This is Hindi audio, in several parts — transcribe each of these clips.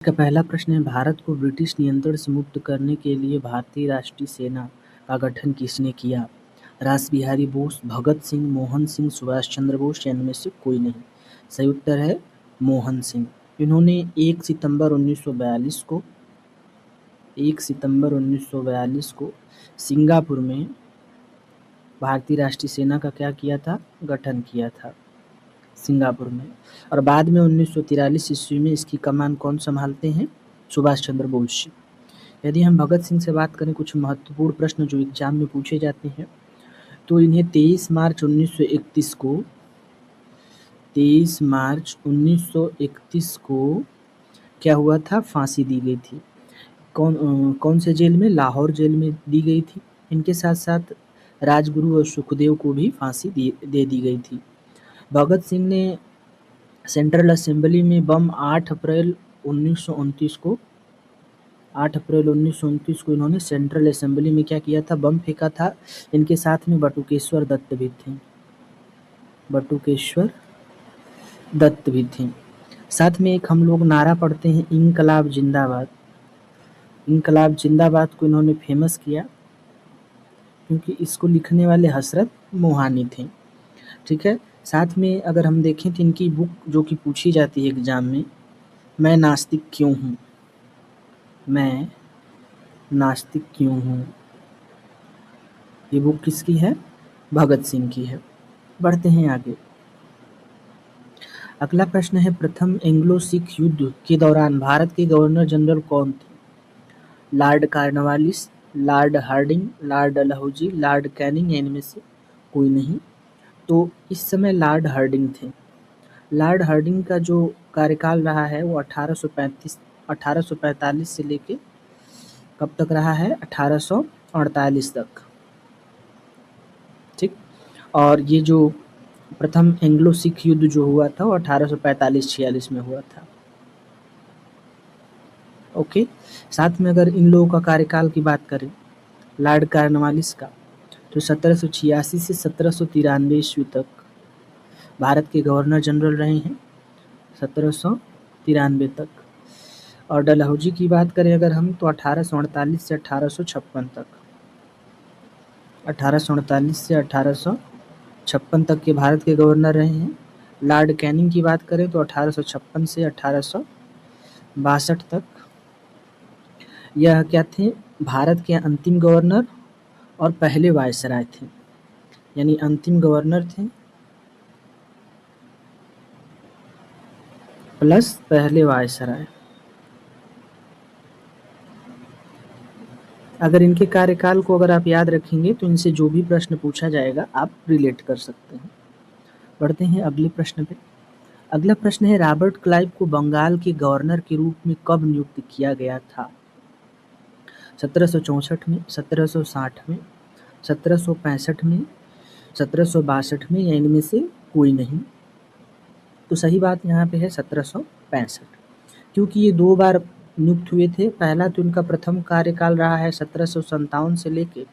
का पहला प्रश्न है, भारत को ब्रिटिश नियंत्रण से मुक्त करने के लिए भारतीय राष्ट्रीय सेना का गठन किसने किया? रास बिहारी बोस, भगत सिंह, मोहन सिंह, सुभाष चंद्र बोस या इनमें से कोई नहीं। सही उत्तर है मोहन सिंह। इन्होंने 1 सितंबर 1942 को सिंगापुर में भारतीय राष्ट्रीय सेना का क्या किया था? गठन किया था सिंगापुर में। और बाद में 1943 ईस्वी में इसकी कमान कौन संभालते हैं? सुभाष चंद्र बोस जी। यदि हम भगत सिंह से बात करें, कुछ महत्वपूर्ण प्रश्न जो एग्जाम में पूछे जाते हैं, तो इन्हें 23 मार्च 1931 को क्या हुआ था? फांसी दी गई थी। कौन से जेल में? लाहौर जेल में दी गई थी। इनके साथ साथ राजगुरु और सुखदेव को भी फांसी दे दी गई थी। भगत सिंह ने सेंट्रल असेंबली में बम 8 अप्रैल 1929 को इन्होंने सेंट्रल असेंबली में क्या किया था? बम फेंका था। इनके साथ में बटुकेश्वर दत्त भी थे। साथ में एक हम लोग नारा पढ़ते हैं, इंकलाब जिंदाबाद। इंकलाब जिंदाबाद को इन्होंने फेमस किया क्योंकि इसको लिखने वाले हसरत मोहानी थे। ठीक है। साथ में अगर हम देखें तो इनकी बुक जो कि पूछी जाती है एग्जाम में, मैं नास्तिक क्यों हूँ, ये बुक किसकी है? भगत सिंह की है। बढ़ते हैं आगे। अगला प्रश्न है, प्रथम एंग्लो सिख युद्ध के दौरान भारत के गवर्नर जनरल कौन थे? Lord Cornwallis, Lord Hardinge, Lord Dalhousie, Lord Canning या इनमें से कोई नहीं। तो इस समय लॉर्ड हार्डिंग थे। लॉर्ड हार्डिंग का जो कार्यकाल रहा है वो 1845 से लेके कब तक रहा है? 1848 तक। ठीक। और ये जो प्रथम एंग्लो सिख युद्ध जो हुआ था वो 1845-46 में हुआ था। ओके। साथ में अगर इन लोगों का कार्यकाल की बात करें, लॉर्ड कॉर्नवालिस का, तो 1786 से 1793 ईस्वी तक भारत के गवर्नर जनरल रहे हैं, 1793 तक। और डलहौजी की बात करें अगर हम, तो 1848 से 1856 तक। 1848 से 1856 तक के भारत के गवर्नर रहे हैं। लॉर्ड कैनिंग की बात करें तो 1856 से 1862 तक। यह क्या थे? भारत के अंतिम गवर्नर और पहले वायसराय थे, यानी अंतिम गवर्नर थे प्लस पहले वायसराय। अगर इनके कार्यकाल को अगर आप याद रखेंगे तो इनसे जो भी प्रश्न पूछा जाएगा आप रिलेट कर सकते हैं। बढ़ते हैं अगले प्रश्न पे। अगला प्रश्न है, रॉबर्ट क्लाइव को बंगाल के गवर्नर के रूप में कब नियुक्त किया गया था? 1764 में, 1760 में, 1765 में, 1762 में या इनमें से कोई नहीं। तो सही बात यहाँ पे है 1765, क्योंकि ये 2 बार नियुक्त हुए थे। पहला तो इनका प्रथम कार्यकाल रहा है 1757 से लेके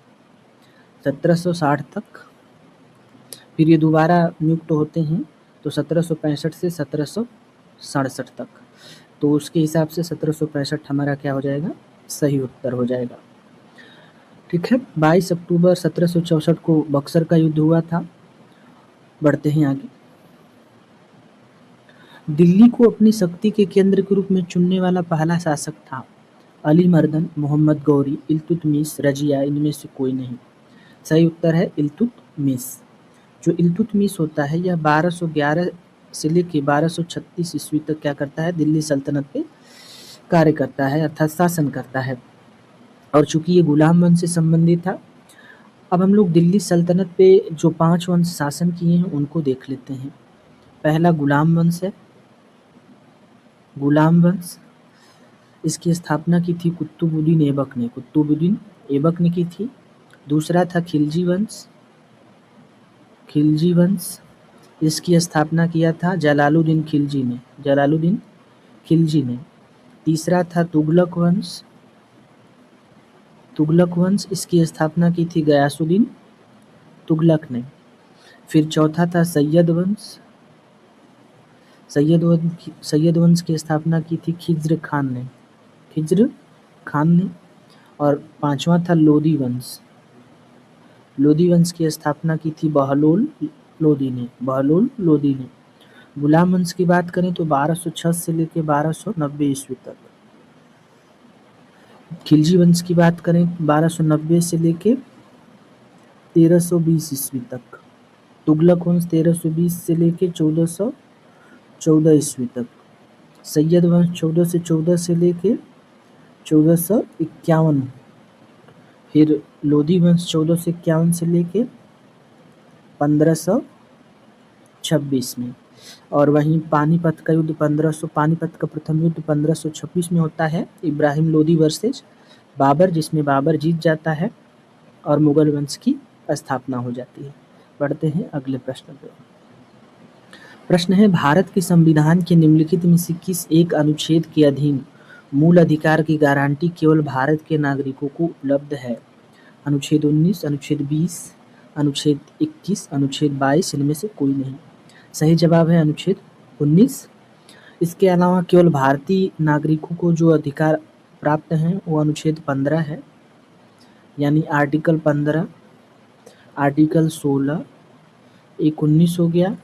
1760 तक, फिर ये दोबारा नियुक्त होते हैं तो 1765 से 1767 तक। तो उसके हिसाब से 1765 हमारा क्या हो जाएगा? सही उत्तर हो जाएगा। ठीक है। 22 अक्टूबर 1764 को बक्सर का युद्ध हुआ था। बढ़ते हैं आगे। दिल्ली को अपनी शक्ति के केंद्र के रूप में चुनने वाला पहला शासक था? अली मर्दन, मोहम्मद गौरी, इल्तुतमिश, रजिया, इनमें से कोई नहीं। सही उत्तर है इल्तुतमिश। जो इल्तुतमिश होता है यह 1211 से लेके 1236 ईस्वी तक क्या करता है? दिल्ली सल्तनत पे कार्य करता है, अर्थात शासन करता है। और चूंकि ये गुलाम वंश से संबंधित था, अब हम लोग दिल्ली सल्तनत पे जो 5 वंश शासन किए हैं उनको देख लेते हैं। पहला गुलाम वंश है। गुलाम वंश, इसकी स्थापना की थी कुतुबुद्दीन ऐबक ने की थी। दूसरा था खिलजी वंश, इसकी स्थापना किया था जलालुद्दीन खिलजी ने। तीसरा था तुगलक वंश, इसकी स्थापना की थी गयासुद्दीन तुगलक ने। फिर चौथा था सैयद सैयद वंश की स्थापना की थी खिज्र खान ने। और 5वां था लोदी वंश की स्थापना की थी बहलोल लोदी ने। गुलाम वंश की बात करें तो 1206 से लेकर 1290 ईस्वी तक। खिलजी वंश की बात करें 1290 से लेकर 1320 ईस्वी तक। तुगलक वंश 1320 से लेकर 1414 ईस्वी तक। सैयद वंश 1414 से लेकर 1451। फिर लोदी वंश 1451 से लेकर 1526 में। और वहीं पानीपत का प्रथम युद्ध 1526 में होता है, इब्राहिम लोदी वर्सेस बाबर, जिसमें बाबर जीत जाता है और मुगल वंश की स्थापना हो जाती है। बढ़ते हैं अगले प्रश्न पर। प्रश्न है, भारत के संविधान के निम्नलिखित में से किस एक अनुच्छेद के अधीन मूल अधिकार की गारंटी केवल भारत के नागरिकों को उपलब्ध है? अनुच्छेद 19, अनुच्छेद 20, अनुच्छेद 21, अनुच्छेद 22, इनमें से कोई नहीं। सही जवाब है अनुच्छेद 19। इसके अलावा केवल भारतीय नागरिकों को जो अधिकार प्राप्त हैं वो अनुच्छेद 15 है, यानी आर्टिकल 15, आर्टिकल 16, एक 19 हो गया,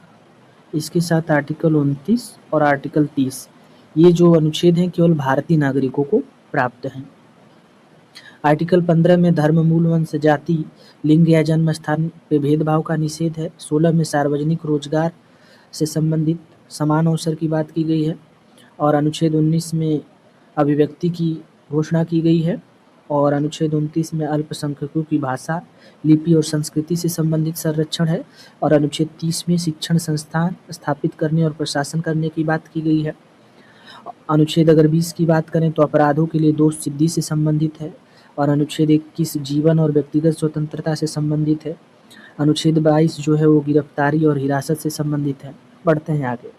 इसके साथ आर्टिकल 29 और आर्टिकल 30, ये जो अनुच्छेद हैं केवल भारतीय नागरिकों को प्राप्त हैं। आर्टिकल 15 में धर्म, मूल, वंश, जाति, लिंग या जन्म स्थान पे भेदभाव का निषेध है। 16 में सार्वजनिक रोजगार से संबंधित समान अवसर की बात की गई है। और अनुच्छेद 19 में अभिव्यक्ति की घोषणा की गई है। और अनुच्छेद 29 में अल्पसंख्यकों की भाषा, लिपि और संस्कृति से संबंधित संरक्षण है। और अनुच्छेद 30 में शिक्षण संस्थान स्थापित करने और प्रशासन करने की बात की गई है। अनुच्छेद अगर 20 की बात करें तो अपराधों के लिए दोष सिद्धि से संबंधित है। और अनुच्छेद 21 जीवन और व्यक्तिगत स्वतंत्रता से संबंधित है। अनुच्छेद 22 जो है वो गिरफ्तारी और हिरासत से संबंधित है। बढ़ते हैं आगे।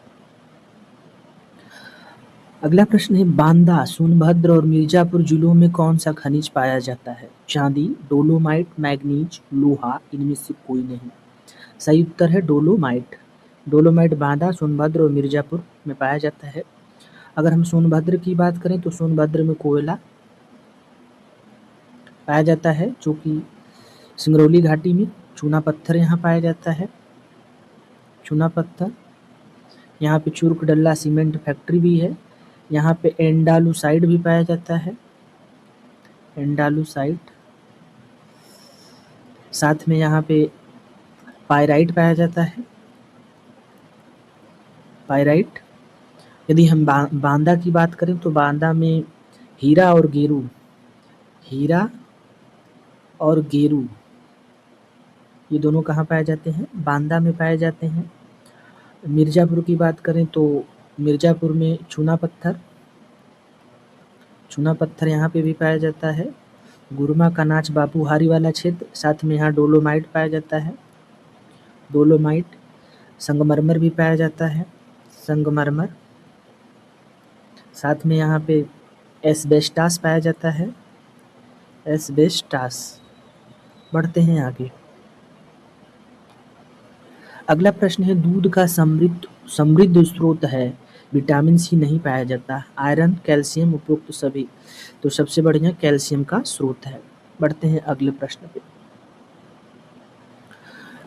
अगला प्रश्न है, बांदा, सोनभद्र और मिर्जापुर जिलों में कौन सा खनिज पाया जाता है? चांदी, डोलोमाइट, मैग्नीज, लोहा, इनमें से कोई नहीं। सही उत्तर है डोलोमाइट। डोलोमाइट बांदा, सोनभद्र और मिर्जापुर में पाया जाता है। अगर हम सोनभद्र की बात करें तो सोनभद्र में कोयला पाया जाता है, जो कि सिंगरौली घाटी में। चूना पत्थर यहाँ पाया जाता है, चूना पत्थर। यहाँ पे चुर्क डल्ला सीमेंट फैक्ट्री भी है। यहाँ पे एंडालुसाइड भी पाया जाता है, एंडालुसाइड। साथ में यहाँ पे पायराइट पाया जाता है, पायराइट। यदि हम बांदा की बात करें तो बांदा में हीरा और गेरू ये दोनों कहाँ पाए जाते हैं? बांदा में पाए जाते हैं। मिर्जापुर की बात करें तो मिर्जापुर में चूना पत्थर यहाँ पे भी पाया जाता है। गुरमा का नाच बापूहारी वाला क्षेत्र, साथ में यहाँ डोलोमाइट पाया जाता है, डोलोमाइट। संगमरमर भी पाया जाता है, संगमरमर। साथ में यहाँ पे एस्बेस्टास पाया जाता है, एस्बेस्टास। बढ़ते हैं आगे। अगला प्रश्न है, दूध का समृद्ध स्रोत है, विटामिन सी नहीं पाया जाता, आयरन, कैल्शियम, उपरोक्त सभी। तो सबसे बढ़िया कैल्शियम का स्रोत है। बढ़ते हैं अगले प्रश्न पे।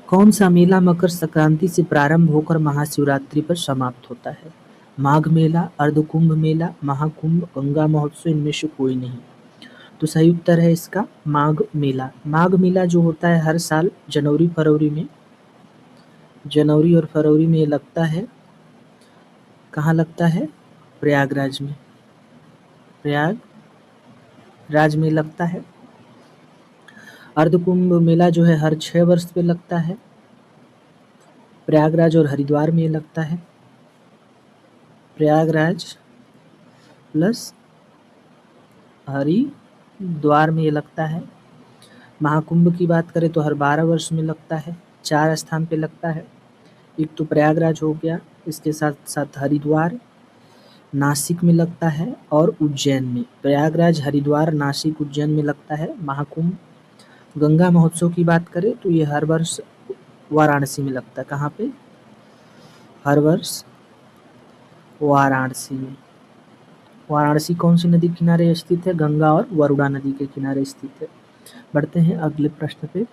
कौन सा मेला मकर संक्रांति से प्रारंभ होकर महाशिवरात्रि पर समाप्त होता है? माघ मेला, अर्धकुंभ मेला, महाकुंभ, गंगा महोत्सव, इनमें से कोई नहीं। तो सही उत्तर है इसका माघ मेला। माघ मेला जो होता है हर साल जनवरी और फरवरी में लगता है। कहाँ लगता है? प्रयागराज में लगता है। अर्धकुंभ मेला जो है हर 6 वर्ष पे लगता है। प्रयागराज और हरिद्वार में लगता है, प्रयागराज प्लस हरिद्वार में लगता है। महाकुंभ की बात करें तो हर 12 वर्ष में लगता है, 4 स्थान पे लगता है। एक तो प्रयागराज हो गया, इसके साथ साथ हरिद्वार, नासिक में लगता है और उज्जैन में। प्रयागराज, हरिद्वार, नासिक, उज्जैन में लगता है महाकुंभ। गंगा महोत्सव की बात करें तो ये हर वर्ष वाराणसी में लगता है। कहाँ पे? हर वर्ष वाराणसी में। वाराणसी कौन सी नदी के किनारे स्थित है? गंगा और वरुणा नदी के किनारे स्थित है। बढ़ते हैं अगले प्रश्न पे।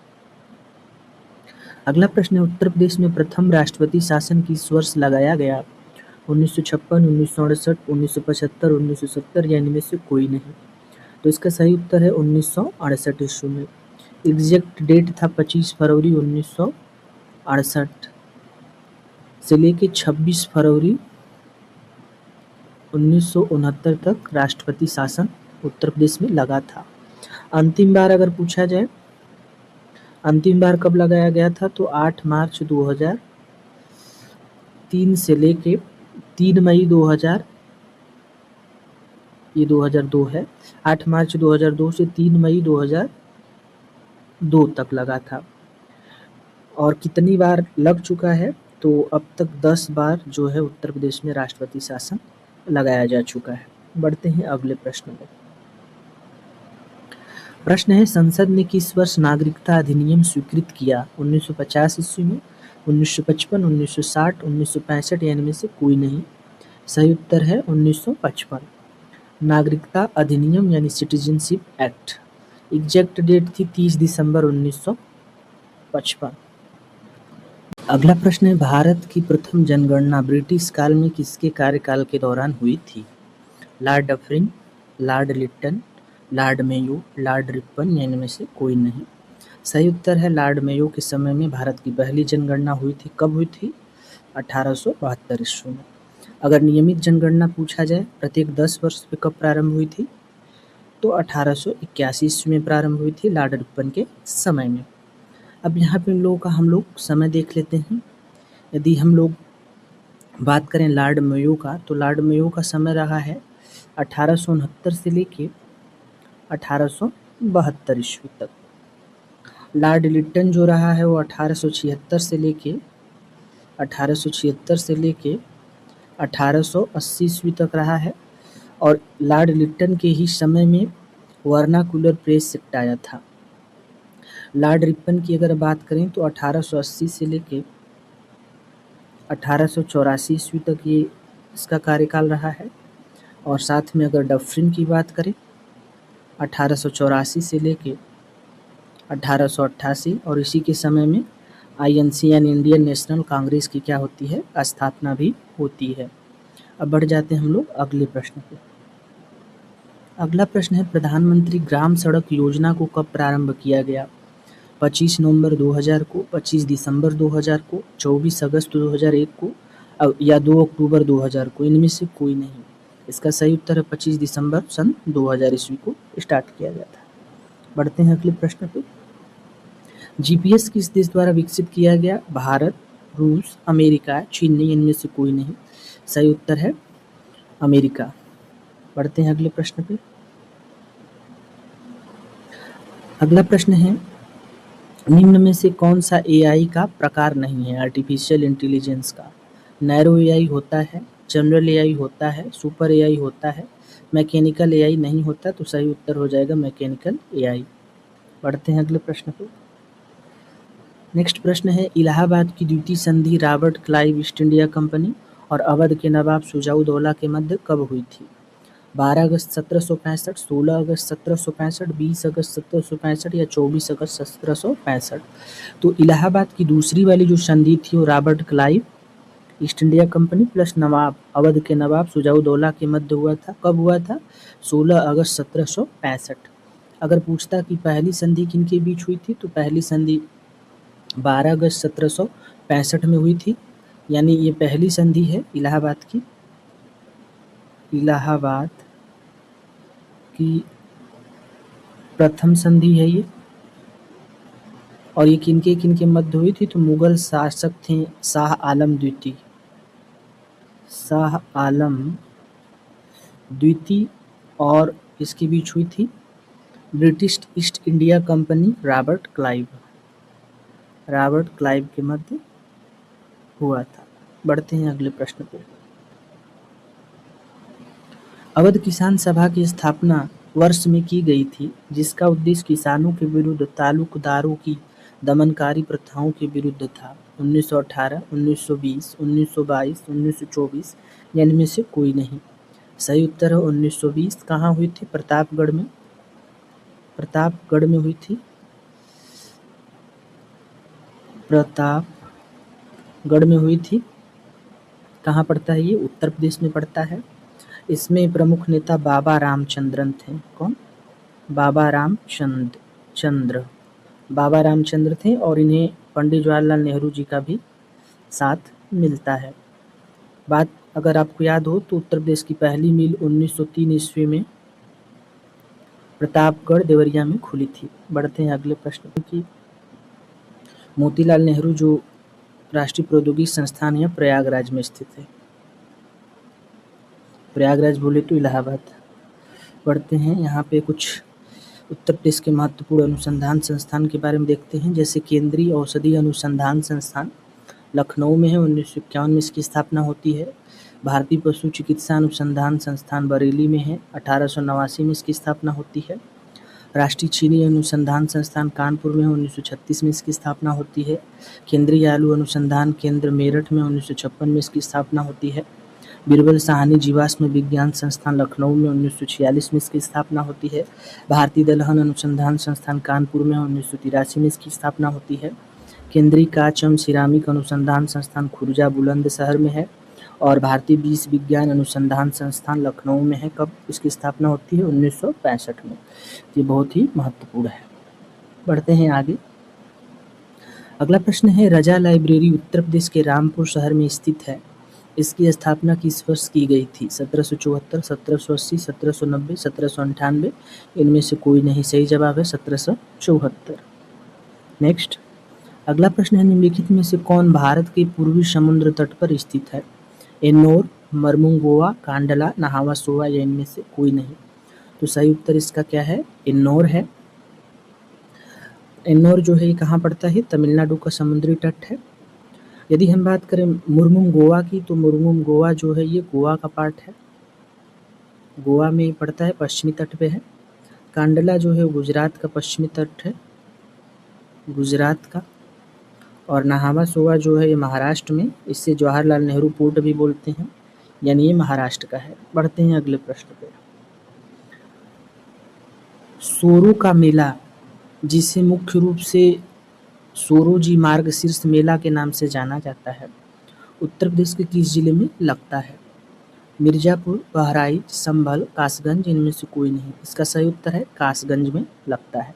अगला प्रश्न है, उत्तर प्रदेश में प्रथम राष्ट्रपति शासन किस वर्ष लगाया गया? 1956, 1968, 1975, 1970 या इनमें से कोई नहीं? तो इसका सही उत्तर है 1968 ईस्वी में। एग्जैक्ट डेट था 25 फरवरी 1968 से लेके 26 फरवरी 1969 तक राष्ट्रपति शासन उत्तर प्रदेश में लगा था। अंतिम बार अगर पूछा जाए, अंतिम बार कब लगाया गया था, तो 8 मार्च 2003 से लेके 3 मई 2000, ये 2002 है, 8 मार्च 2002 से 3 मई 2002 तक लगा था। और कितनी बार लग चुका है, तो अब तक 10 बार जो है उत्तर प्रदेश में राष्ट्रपति शासन लगाया जा चुका है। बढ़ते हैं अगले प्रश्न में। प्रश्न है, संसद ने किस वर्ष नागरिकता अधिनियम स्वीकृत किया? 1950 ईस्वी में, 1955, 1960, 1965 या इनमें से कोई नहीं? सही उत्तर है 1955। नागरिकता अधिनियम यानी सिटीजनशिप एक्ट। एग्जैक्ट डेट थी 30 दिसंबर 1955। अगला प्रश्न है, भारत की प्रथम जनगणना ब्रिटिश काल में किसके कार्यकाल के दौरान हुई थी? Lord Dufferin, Lord Lytton, Lord Mayo, Lord Ripon या इनमें से कोई नहीं? सही उत्तर है लॉर्ड मेयो के समय में भारत की पहली जनगणना हुई थी। कब हुई थी? 1872 ईस्वी में। अगर नियमित जनगणना पूछा जाए प्रत्येक 10 वर्ष पे कब प्रारंभ हुई थी, तो 1881 ईस्वी में प्रारंभ हुई थी लॉर्ड रिपन के समय में। अब यहाँ पे इन लोगों का हम लोग समय देख लेते हैं। यदि हम लोग बात करें लॉर्ड मेयो का, तो लॉर्ड मेयो का समय रहा है 1869 से लेके 1872 ईस्वी तक। लॉर्ड लिट्टन जो रहा है वो 1876 से लेके 1880 ईस्वी तक रहा है। और लॉर्ड लिट्टन के ही समय में वर्नाकुलर प्रेस एक्ट आया था। लॉर्ड रिपन की अगर बात करें तो 1880 से लेके 1884 ईस्वी तक ये इसका कार्यकाल रहा है। और साथ में अगर डफरिन की बात करें 1884 से लेके 1888, और इसी के समय में INC यानी इंडियन नेशनल कांग्रेस की क्या होती है? स्थापना भी होती है। अब बढ़ जाते हैं हम लोग अगले प्रश्न पे। अगला प्रश्न है, प्रधानमंत्री ग्राम सड़क योजना को कब प्रारंभ किया गया? 25 नवंबर 2000 को, 25 दिसंबर 2000 को, 24 अगस्त 2001 को या 2 अक्टूबर 2000 को? इनमें से कोई नहीं। इसका सही उत्तर है 25 दिसंबर सन 2000 ईस्वी को स्टार्ट किया गया था। बढ़ते हैं अगले प्रश्न पे। GPS किस देश द्वारा विकसित किया गया? भारत, रूस, अमेरिका, चीन नहीं? इनमें से कोई नहीं। सही उत्तर है अमेरिका। बढ़ते हैं अगले प्रश्न पे। अगला प्रश्न है, निम्न में से कौन सा AI का प्रकार नहीं है? आर्टिफिशियल इंटेलिजेंस का। नैरो AI होता है, जनरल AI होता है, सुपर AI होता है, मैकेनिकल AI नहीं होता। तो सही उत्तर हो जाएगा मैकेनिकल AI। बढ़ते हैं अगले प्रश्न पे। नेक्स्ट प्रश्न है, इलाहाबाद की द्वितीय संधि Robert Clive East India company और अवध के नवाब शुजाउद्दौला के मध्य कब हुई थी? 12 अगस्त 1765, 16 अगस्त 1765, 20 अगस्त 1765 या 24 अगस्त 1765? तो इलाहाबाद की दूसरी वाली जो संधि थी वो Robert Clive East India Company plus Nawab Awadh के नवाब शुजाउद्दौला के मध्य हुआ था। कब हुआ था? 16 अगस्त 1765। अगर पूछता कि पहली संधि किनके बीच हुई थी, तो पहली संधि 12 अगस्त 1765 में हुई थी, यानी ये पहली संधि है इलाहाबाद की। इलाहाबाद की प्रथम संधि है ये। और ये किनके मध्य हुई थी? तो मुगल शासक थे शाह आलम द्वितीय। शाह आलम द्वितीय और इसके बीच हुई थी British east India company Robert Clive के मध्य हुआ था। बढ़ते हैं अगले प्रश्न पर। अवध किसान सभा की स्थापना वर्ष में की गई थी, जिसका उद्देश्य किसानों के विरुद्ध तालुकदारों की दमनकारी प्रथाओं के विरुद्ध था। 1918, 1920, 1922, 1924 या इनमें से कोई नहीं। सही उत्तर है 1920। कहाँ हुई थी? प्रतापगढ़ में। प्रतापगढ़ में हुई थी। प्रतापगढ़ में हुई थी। कहाँ पड़ता है ये? उत्तर प्रदेश में पड़ता है। इसमें प्रमुख नेता बाबा रामचंद्रन थे। कौन? बाबा रामचंद्र थे और इन्हें पंडित जवाहरलाल नेहरू जी का भी साथ मिलता है। बात अगर आपको याद हो तो उत्तर प्रदेश की पहली मिल 1903 ईस्वी में प्रतापगढ़ देवरिया में खुली थी। बढ़ते हैं अगले प्रश्न की। मोतीलाल नेहरू जो राष्ट्रीय प्रौद्योगिकी संस्थान है प्रयागराज में स्थित है। प्रयागराज बोले तो इलाहाबाद। बढ़ते हैं यहाँ पे कुछ उत्तर प्रदेश के महत्वपूर्ण अनुसंधान संस्थान के बारे में देखते हैं। जैसे केंद्रीय औषधि अनुसंधान संस्थान लखनऊ में है, 1951 में इसकी स्थापना होती है। भारतीय पशु चिकित्सा अनुसंधान संस्थान बरेली में है, 1889 में इसकी स्थापना होती है। राष्ट्रीय चीनी अनुसंधान संस्थान कानपुर में 1936 में इसकी स्थापना होती है। केंद्रीय आलू अनुसंधान केंद्र मेरठ में 1956 में इसकी स्थापना होती है। बीरबल साहनी जीवाश्म विज्ञान संस्थान लखनऊ में 1946 में इसकी स्थापना होती है। भारतीय दलहन अनुसंधान संस्थान कानपुर में 1983 में इसकी स्थापना होती है। केंद्रीय कांच एवं सिरामिक अनुसंधान संस्थान खुर्जा बुलंदशहर में है और भारतीय बीज विज्ञान अनुसंधान संस्थान लखनऊ में है। कब इसकी स्थापना होती है? 1965 में। ये बहुत ही महत्वपूर्ण है। बढ़ते हैं आगे। अगला प्रश्न है, रजा लाइब्रेरी उत्तर प्रदेश के रामपुर शहर में स्थित है। इसकी स्थापना किस वर्ष की गई थी? 1774, 1780, 1790, 1798। इनमें से कोई नहीं। सही जवाब है 1774। नेक्स्ट अगला प्रश्न है, निम्नलिखित में से कौन भारत के पूर्वी समुद्र तट पर स्थित है? एन्नोर, मर्मुंगोवा, कांडला, नहावा सोवा या इनमें से कोई नहीं। तो सही उत्तर इसका क्या है? एन्नोर है। एन्नोर जो है ये कहाँ पड़ता है? तमिलनाडु का समुद्री तट है। यदि हम बात करें मुर्मुंगोवा की, तो मुर्मुंगोवा जो है ये गोवा का पार्ट है, गोवा में पड़ता है, पश्चिमी तट पे है। कांडला जो है गुजरात का पश्चिमी तट है, गुजरात का। और नहावा सोवा जो है ये महाराष्ट्र में, इससे जवाहरलाल नेहरू पोर्ट भी बोलते हैं, यानी ये महाराष्ट्र का है। बढ़ते हैं अगले प्रश्न पे। सोरो का मेला, जिसे मुख्य रूप से सोरोजी मार्गशीर्ष मेला के नाम से जाना जाता है, उत्तर प्रदेश के किस जिले में लगता है? मिर्जापुर, बहराइच, संभल, कासगंज, इनमें से कोई नहीं। इसका सही उत्तर है कासगंज में लगता है।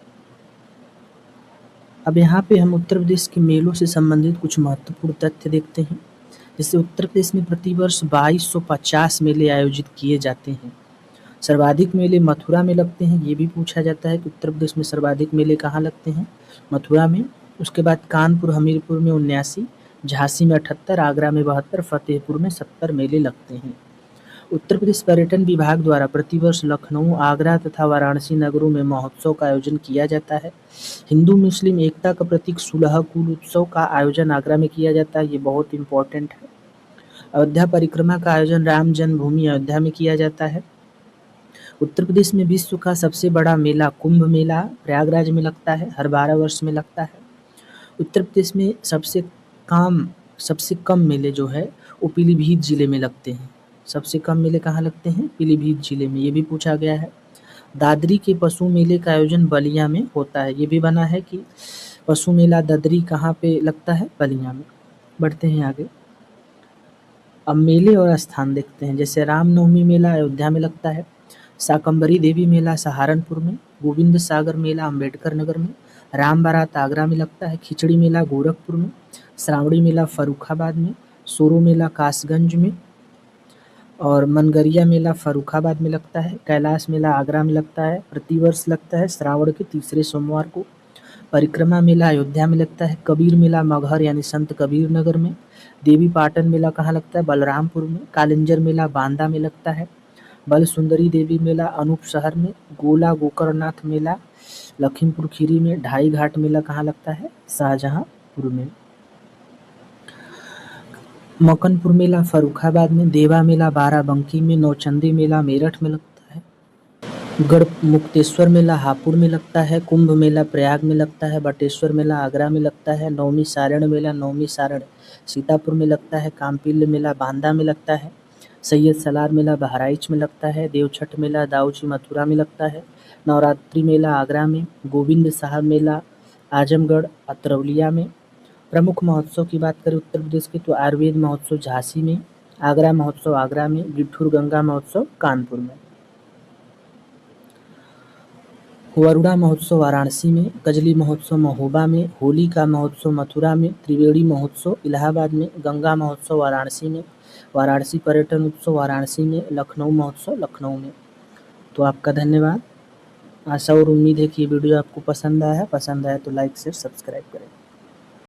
अब यहाँ पे हम उत्तर प्रदेश के मेलों से संबंधित कुछ महत्वपूर्ण तथ्य देखते हैं। जैसे उत्तर प्रदेश में प्रतिवर्ष 2250 मेले आयोजित किए जाते हैं। सर्वाधिक मेले मथुरा में लगते हैं। ये भी पूछा जाता है कि उत्तर प्रदेश में सर्वाधिक मेले कहाँ लगते हैं? मथुरा में। उसके बाद कानपुर, हमीरपुर में 79, झांसी में 78, आगरा में 72, फतेहपुर में 70 मेले लगते हैं। उत्तर प्रदेश पर्यटन विभाग द्वारा प्रतिवर्ष लखनऊ, आगरा तथा वाराणसी नगरों में महोत्सव का आयोजन किया जाता है। हिंदू मुस्लिम एकता का प्रतीक सुलह कुल उत्सव का आयोजन आगरा में किया जाता है। ये बहुत इम्पोर्टेंट है। अयोध्या परिक्रमा का आयोजन राम जन्मभूमि अयोध्या में किया जाता है। उत्तर प्रदेश में विश्व का सबसे बड़ा मेला कुंभ मेला प्रयागराज में लगता है, हर 12 वर्ष में लगता है। उत्तर प्रदेश में सबसे कम मेले जो है वो पीलीभीत जिले में लगते हैं। सबसे कम मेले कहाँ लगते हैं? पीलीभीत जिले में। ये भी पूछा गया है। दादरी के पशु मेले का आयोजन बलिया में होता है। ये भी बना है कि पशु मेला दादरी कहाँ पे लगता है? बलिया में। बढ़ते हैं आगे। अब मेले और स्थान देखते हैं। जैसे रामनवमी मेला अयोध्या में लगता है, शाकंभरी देवी मेला सहारनपुर में, गोविंद सागर मेला अम्बेडकर नगर में, राम बारात आगरा में लगता है, खिचड़ी मेला गोरखपुर में, श्रावणी मेला फर्रुखाबाद में, सोरो मेला कासगंज में और मनगरिया मेला फर्रुखाबाद में लगता है। कैलाश मेला आगरा में लगता है, प्रतिवर्ष लगता है श्रावण के तीसरे सोमवार को। परिक्रमा मेला अयोध्या में लगता है। कबीर मेला मगहर यानी संत कबीर नगर में। देवी पाटन मेला कहाँ लगता है? बलरामपुर में। कालिंजर मेला बांदा में लगता है। बल सुंदरी देवी मेला अनूप शहर में। गोला गोकर्णनाथ मेला लखीमपुर खीरी में। ढाई घाट मेला कहाँ लगता है? शाहजहांपुर में। मकनपुर मेला फर्रुखाबाद में। देवा मेला बाराबंकी में। नौचंदी मेला मेरठ में लगता है। गढ़ मुक्तेश्वर मेला हापुड़ में लगता है। कुंभ मेला प्रयाग में लगता है। बटेश्वर मेला आगरा में लगता है। नवमी सारण मेला सीतापुर में लगता है। काम्पिल्य मेला बांदा में लगता है। सैयद सलार मेला बहराइच में लगता है। देवछठ मेला दाऊजी मथुरा में लगता है। नवरात्रि मेला आगरा में। गोविंद साहब मेला आजमगढ़ अतरौलिया में। प्रमुख महोत्सव की बात करें उत्तर प्रदेश के तो आयुर्वेद महोत्सव झांसी में, आगरा महोत्सव आगरा में, गिद्धौर गंगा महोत्सव कानपुर में, वरुणा महोत्सव वाराणसी में, कजली महोत्सव महोबा में, होली का महोत्सव मथुरा में, त्रिवेणी महोत्सव इलाहाबाद में, गंगा महोत्सव वाराणसी में, वाराणसी पर्यटन उत्सव वाराणसी में, लखनऊ महोत्सव लखनऊ में। तो आपका धन्यवाद। आशा और उम्मीद है कि ये वीडियो आपको पसंद आया तो लाइक शेयर सब्सक्राइब करें।